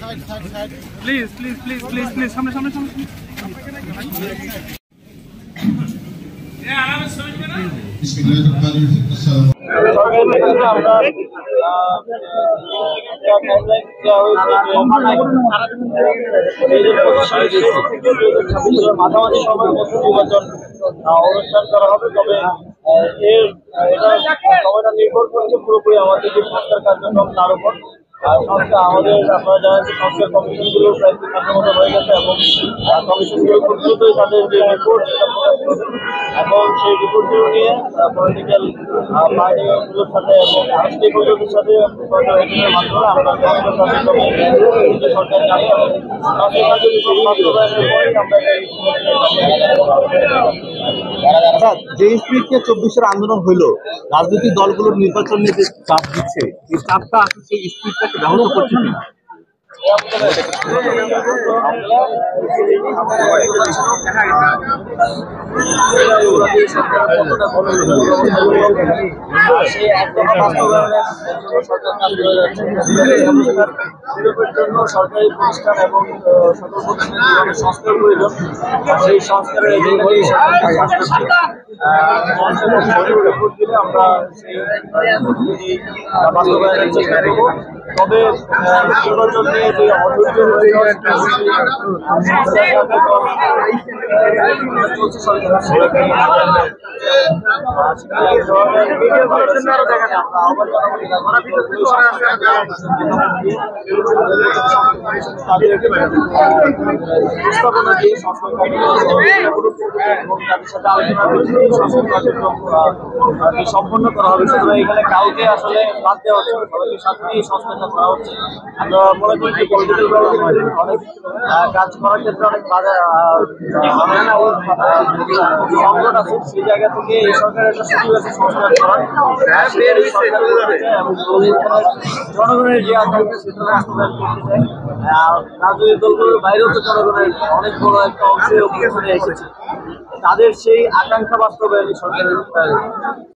Please please please please please সামনে সামনে সামনে মাঝামাঝি সময়ের মধ্যে নির্বাচন অনুষ্ঠান করা হবে। তবে এর সময়টা নির্ভর করছে পুরোপুরি আমাদের যে সংস্কার কার্যক্রম তার উপর। সংস্কার আমাদের আপনারা জানেন যে সংস্কার কমিশনগুলো প্রায় 3 মাসের মতো হয়ে গেছে এবং কমিশনগুলো খুব দ্রুতই তাদের যে রিপোর্ট এবং সেই রিপোর্টগুলো নিয়ে পলিটিক্যাল পার্টিগুলোর সাথে এবং রাজনৈতিক দলগুলোর সাথে মাধ্যমে আমরা সরকার জানি এবং যে স্পিডকে 24-এর আন্দোলন হইল, রাজনৈতিক দলগুলোর নির্বাচন নিয়ে যে চাপ দিচ্ছে, এই চাপটা আসলে সেই স্পিডটাকে ব্যাহত করছে কিনা? সরকারি প্রতিষ্ঠান এবং সংস্কার প্রয়োজন। সেই সংস্কারের আমরা সেই বাস্তবায়নের চেষ্টা করব। তবে নির্বাচন নিয়ে যে অধৈর্য প্রস্তাবনা দিয়ে সংস্কার এবং তাদের সাথে আলোচনা সম্পন্ন করা হবে। সুতরাং এখানে কাউকে আসলে বাদ দেওয়া হচ্ছে, সবাইকে সাথে নিয়ে সংস্কারটা করা হচ্ছে। আমরা মনে করি যে পলিটিক্যাল অনেক কাজ করার ক্ষেত্রে অনেক বাধা সংকট আছে, সেই জায়গা থেকে এই সরকারের একটা সুযোগ আছে সংস্কার করার। জনগণের যে আকাঙ্ক্ষা সেটা বাস্তবায়ন করতে চাই। রাজনৈতিক দলগুলোর বাইরেও তো জনগণের অনেক বড় একটা অংশের অভ্যুত্থানে এসেছে, তাদের সেই আকাঙ্ক্ষা বাস্তবায়নে সরকারের